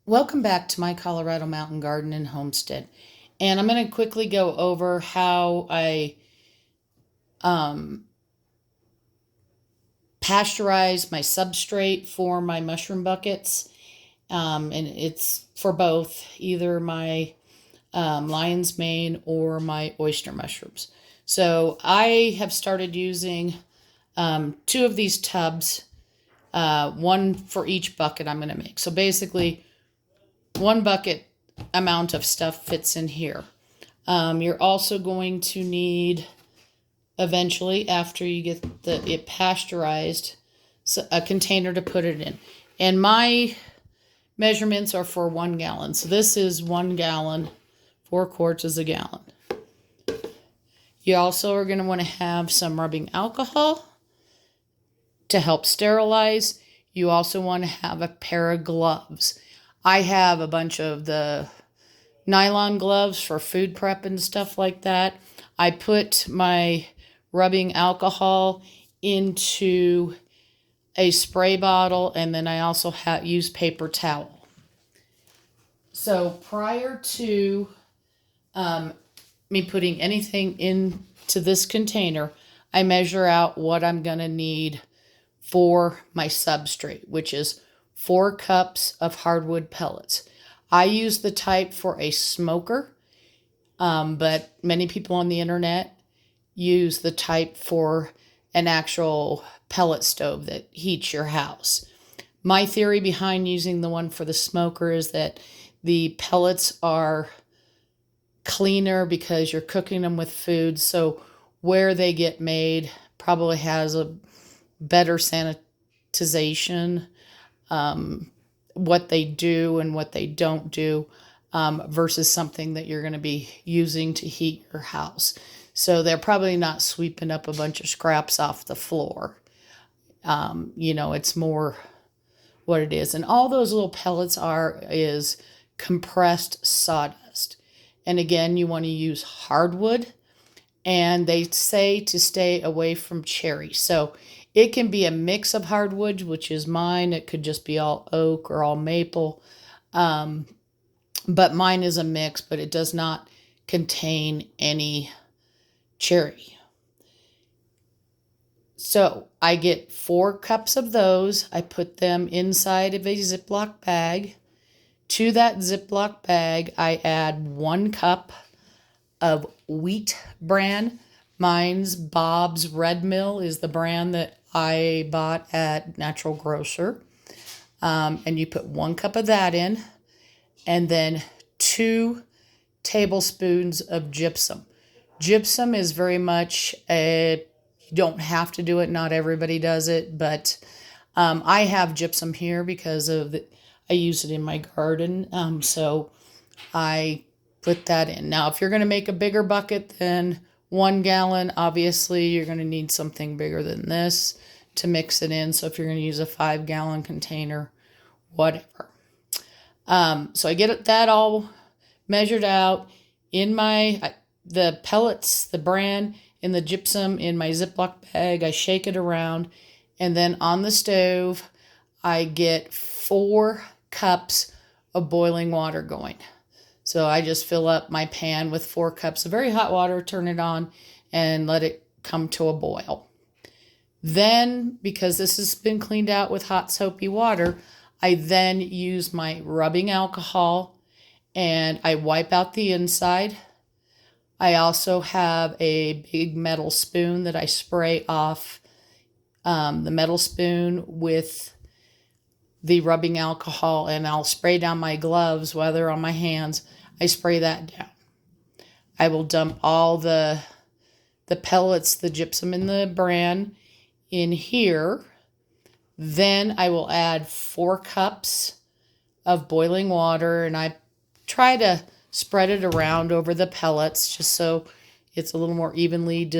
Welcome back to my Colorado Mountain Garden and Homestead. And I'm going to quickly go over how I um, pasteurize my substrate for my mushroom buckets. And it's for both either my lion's mane or my oyster mushrooms. So I have started using two of these tubs, one for each bucket I'm going to make. So basically, one bucket amount of stuff fits in here. You're also going to need, eventually, after you get it pasteurized, a container to put it in. And my measurements are for 1 gallon. So this is 1 gallon, 4 quarts is a gallon. You also are going to want to have some rubbing alcohol to help sterilize. You also want to have a pair of gloves. I have a bunch of the nylon gloves for food prep and stuff like that. I put my rubbing alcohol into a spray bottle, and then I also use paper towel. So prior to me putting anything into this container, I measure out what I'm going to need for my substrate, which is 4 cups of hardwood pellets. I use the type for a smoker, but many people on the internet use the type for an actual pellet stove that heats your house. My theory behind using the one for the smoker is that the pellets are cleaner because you're cooking them with food, so where they get made probably has a better sanitization, what they do and what they don't do, versus something that you're going to be using to heat your house. So they're probably not sweeping up a bunch of scraps off the floor. It's more what it is. And all those little pellets is compressed sawdust. And again, you want to use hardwood. And they say to stay away from cherry. So it can be a mix of hardwoods, which is mine. It could just be all oak or all maple. But mine is a mix, but it does not contain any cherry. So I get 4 cups of those. I put them inside of a Ziploc bag. To that Ziploc bag, I add 1 cup of wheat bran. Mine's Bob's Red Mill is the brand that I bought at Natural Grocer. And you put 1 cup of that in, and then 2 tablespoons of gypsum. Gypsum is very much you don't have to do it. Not everybody does it, but I have gypsum here because I use it in my garden. So I put that in. Now, if you're going to make a bigger bucket than 1 gallon, obviously you're going to need something bigger than this to mix it in. So if you're going to use a 5-gallon container, whatever. So I get that all measured out in the pellets, the bran, and the gypsum in my Ziploc bag. I shake it around, and then on the stove, I get 4 cups of boiling water going. So I just fill up my pan with 4 cups of very hot water, turn it on, and let it come to a boil. Then, because this has been cleaned out with hot soapy water, I then use my rubbing alcohol and I wipe out the inside. I also have a big metal spoon that I spray off the metal spoon with the rubbing alcohol, and I'll spray down my gloves, whether on my hands. I spray that down. I will dump all the pellets, the gypsum and the bran in here. Then I will add 4 cups of boiling water, and I try to spread it around over the pellets just so it's a little more evenly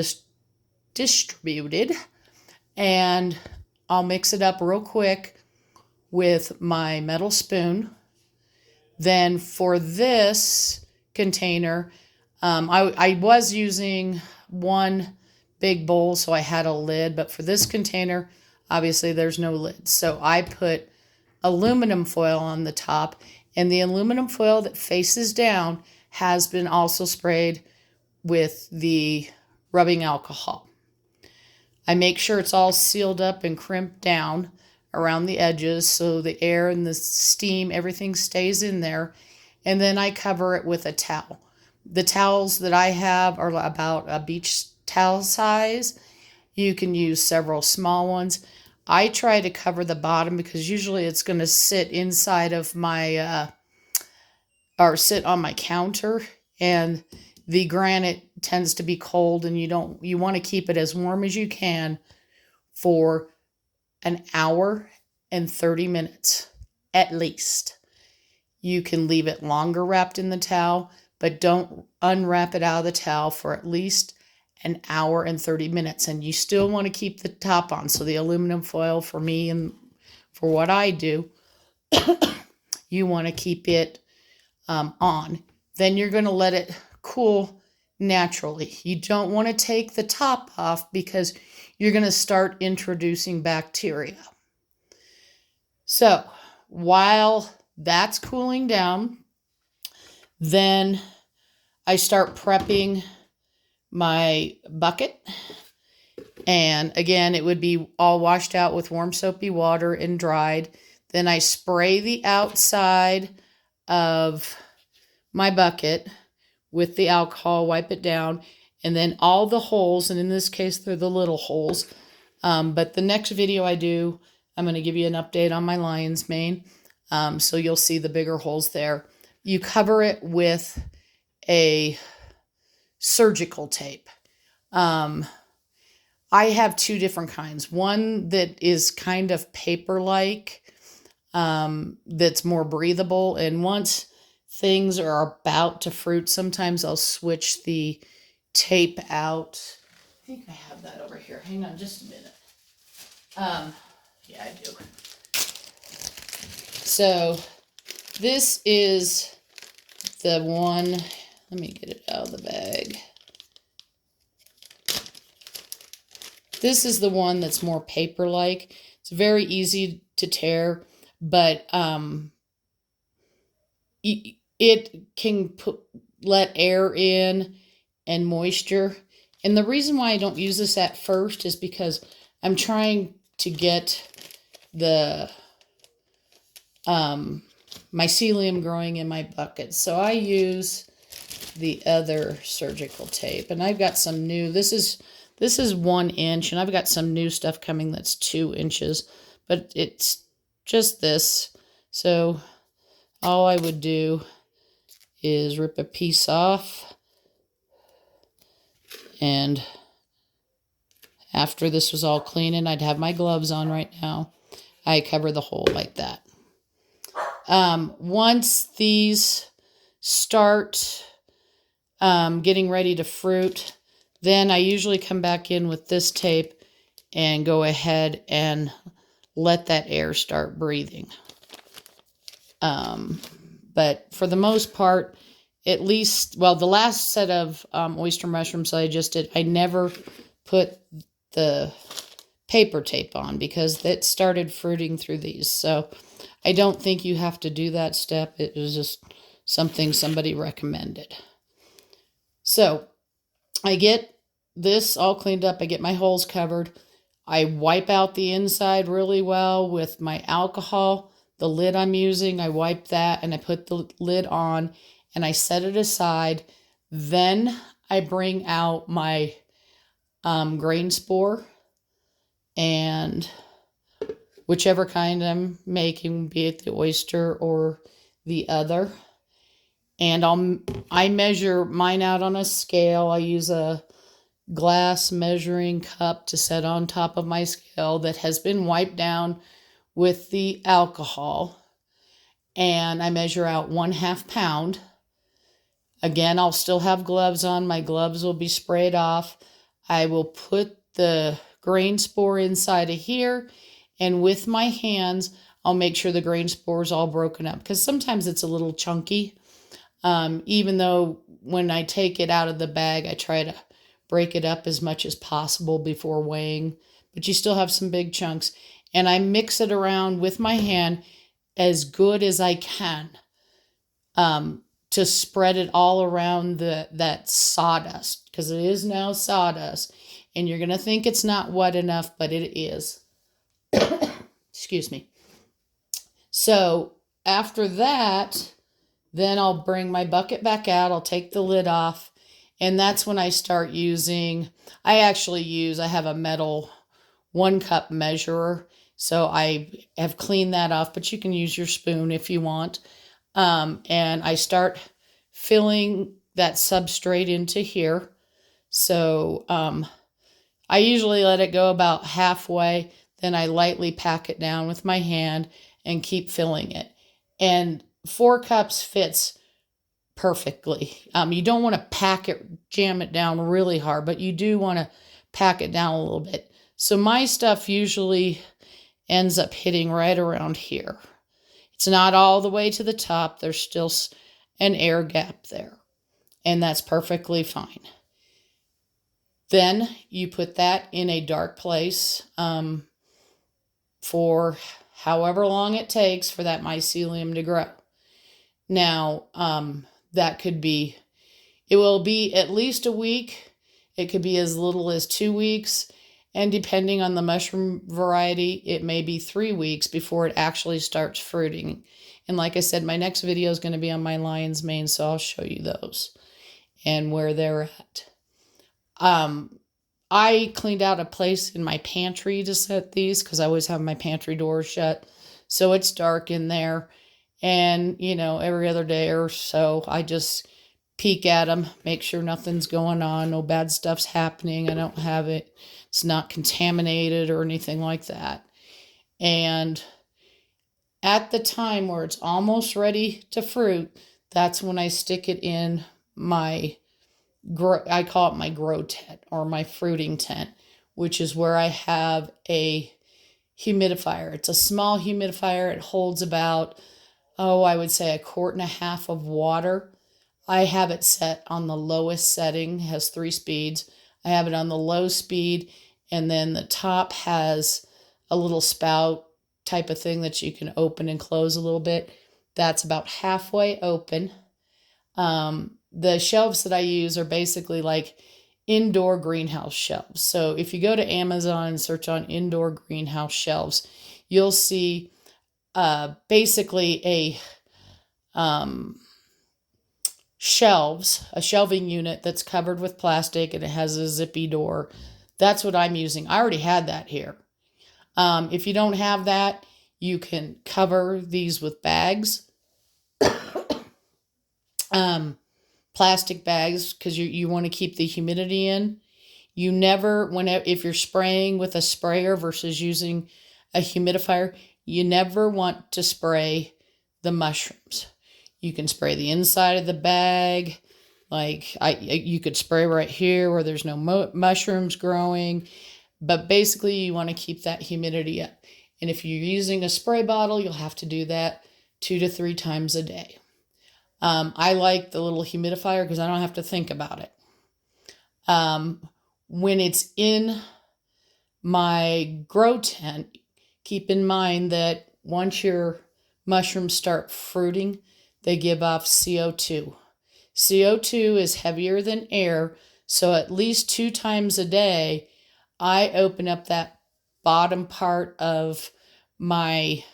distributed. And I'll mix it up real quick with my metal spoon. Then for this container, I was using 1 big bowl, so I had a lid, but for this container, obviously there's no lid. So I put aluminum foil on the top, And the aluminum foil that faces down has been also sprayed with the rubbing alcohol. I make sure it's all sealed up and crimped down around the edges so the air and the steam, everything stays in there. And then I cover it with a towel. The towels that I have are about a beach towel size. You can use several small ones. I try to cover the bottom because usually it's going to sit inside of my, or sit on my counter, and the granite tends to be cold, and you want to keep it as warm as you can for an hour and 30 minutes at least. You can leave it longer wrapped in the towel, but don't unwrap it out of the towel for at least an hour and 30 minutes. And you still want to keep the top on. So the aluminum foil, for me and for what I do, you want to keep it on. Then you're going to let it cool naturally. You don't want to take the top off because you're going to start introducing bacteria. So while that's cooling down, then I start prepping my bucket. And again, it would be all washed out with warm soapy water and dried. Then I spray the outside of my bucket with the alcohol, wipe it down, and then all the holes, and in this case, they're the little holes. But the next video I do, I'm going to give you an update on my lion's mane. So you'll see the bigger holes there. You cover it with a surgical tape. I have two different kinds. One that is kind of paper-like, that's more breathable. And once things are about to fruit, sometimes I'll switch the tape out. I think I have that over here. Hang on just a minute. Yeah, I do. So this is the one. Let me get it out of the bag. This is the one that's more paper-like. It's very easy to tear, but it can let air in and moisture. And the reason why I don't use this at first is because I'm trying to get the mycelium growing in my bucket. So I use the other surgical tape, and I've got some new. This is 1 inch, and I've got some new stuff coming that's 2 inches, but it's just this. So all I would do is rip a piece off, and after this was all clean, and I'd have my gloves on right now, I cover the hole like that. Once these start getting ready to fruit, then I usually come back in with this tape and go ahead and let that air start breathing. But for the most part, at least, well, the last set of oyster mushrooms I just did, I never put the paper tape on because it started fruiting through these. So I don't think you have to do that step. It was just something somebody recommended. So I get this all cleaned up. I get my holes covered. I wipe out the inside really well with my alcohol. The lid I'm using, I wipe that and I put the lid on and I set it aside. Then I bring out my grain spore, and whichever kind I'm making, be it the oyster or the other. And I measure mine out on a scale. I use a glass measuring cup to set on top of my scale that has been wiped down with the alcohol. And I measure out 1/2 pound. Again, I'll still have gloves on. My gloves will be sprayed off. I will put the grain spore inside of here, and with my hands, I'll make sure the grain spore is all broken up because sometimes it's a little chunky. Even though when I take it out of the bag, I try to break it up as much as possible before weighing, but you still have some big chunks. And I mix it around with my hand as good as I can. to spread it all around that sawdust, because it is now sawdust. And you're going to think it's not wet enough, but it is. Excuse me. So after that, then I'll bring my bucket back out. I'll take the lid off. And that's when I start using, I have a metal 1-cup measurer. So I have cleaned that off, but you can use your spoon if you want. And I start filling that substrate into here. So I usually let it go about halfway. Then I lightly pack it down with my hand and keep filling it. And 4 cups fits perfectly. You don't want to jam it down really hard, but you do want to pack it down a little bit. So my stuff usually ends up hitting right around here. It's not all the way to the top. There's still an air gap there, and that's perfectly fine. Then you put that in a dark place for however long it takes for that mycelium to grow. Now, it will be at least a week. It could be as little as 2 weeks. And depending on the mushroom variety, it may be 3 weeks before it actually starts fruiting. And like I said, my next video is going to be on my lion's mane, so I'll show you those and where they're at. I cleaned out a place in my pantry to set these because I always have my pantry door shut. So it's dark in there. And, every other day or so, I just peek at them, make sure nothing's going on, no bad stuff's happening. I don't have it. It's not contaminated or anything like that. And at the time where it's almost ready to fruit, that's when I stick it in I call it my grow tent or my fruiting tent, which is where I have a humidifier. It's a small humidifier. It holds about, I would say 1.5 quarts of water. I have it set on the lowest setting. It has 3 speeds. I have it on the low speed, and then the top has a little spout type of thing that you can open and close a little bit. That's about halfway open. The shelves that I use are basically like indoor greenhouse shelves. So if you go to Amazon and search on indoor greenhouse shelves, you'll see basically a shelving unit that's covered with plastic, and it has a zippy door. That's what I'm using. I already had that here. If you don't have that, you can cover these with bags. Plastic bags, because you want to keep the humidity in. If you're spraying with a sprayer versus using a humidifier, you never want to spray the mushrooms. You can spray the inside of the bag. You could spray right here where there's no mushrooms growing. But basically, you want to keep that humidity up. And if you're using a spray bottle, you'll have to do that 2 to 3 times a day. I like the little humidifier because I don't have to think about it. When it's in my grow tent, keep in mind that once your mushrooms start fruiting, they give off CO2. CO2 is heavier than air, so at least 2 times a day, I open up that bottom part of my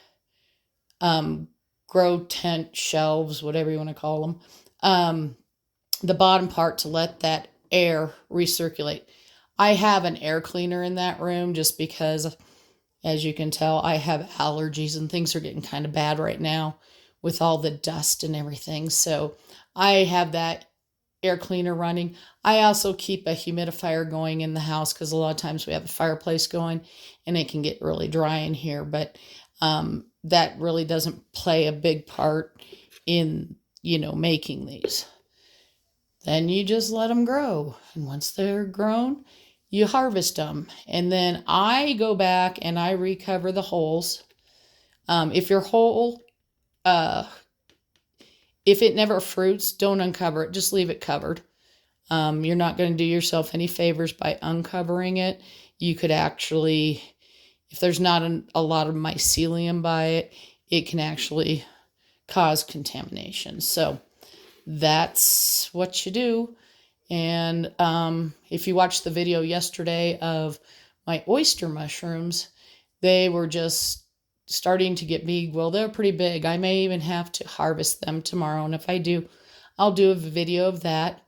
grow tent shelves, whatever you want to call them, the bottom part to let that air recirculate. I have an air cleaner in that room just because, as you can tell, I have allergies and things are getting kind of bad right now with all the dust and everything. So I have that air cleaner running. I also keep a humidifier going in the house because a lot of times we have a fireplace going and it can get really dry in here. But that really doesn't play a big part in, making these. Then you just let them grow. And once they're grown, you harvest them. And then I go back and I recover the holes. If your hole, if it never fruits, don't uncover it. Just leave it covered. You're not going to do yourself any favors by uncovering it. You could actually, if there's not a lot of mycelium by it, it can actually cause contamination. So that's what you do. And if you watched the video yesterday of my oyster mushrooms, they were just starting to get big. Well, they're pretty big. I may even have to harvest them tomorrow. And if I do, I'll do a video of that.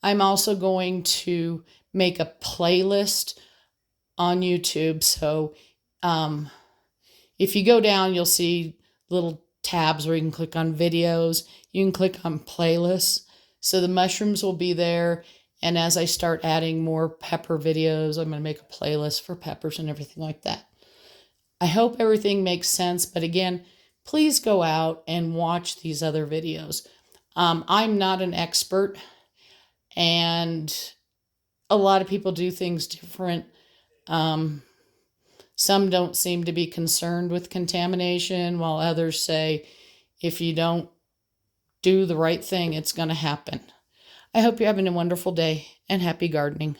I'm also going to make a playlist on YouTube. So if you go down, you'll see little tabs where you can click on videos. You can click on playlists. So the mushrooms will be there. And as I start adding more pepper videos, I'm going to make a playlist for peppers and everything like that. I hope everything makes sense. But again, please go out and watch these other videos. I'm not an expert, and a lot of people do things different. Some don't seem to be concerned with contamination, while others say if you don't do the right thing, it's going to happen. I hope you're having a wonderful day and happy gardening.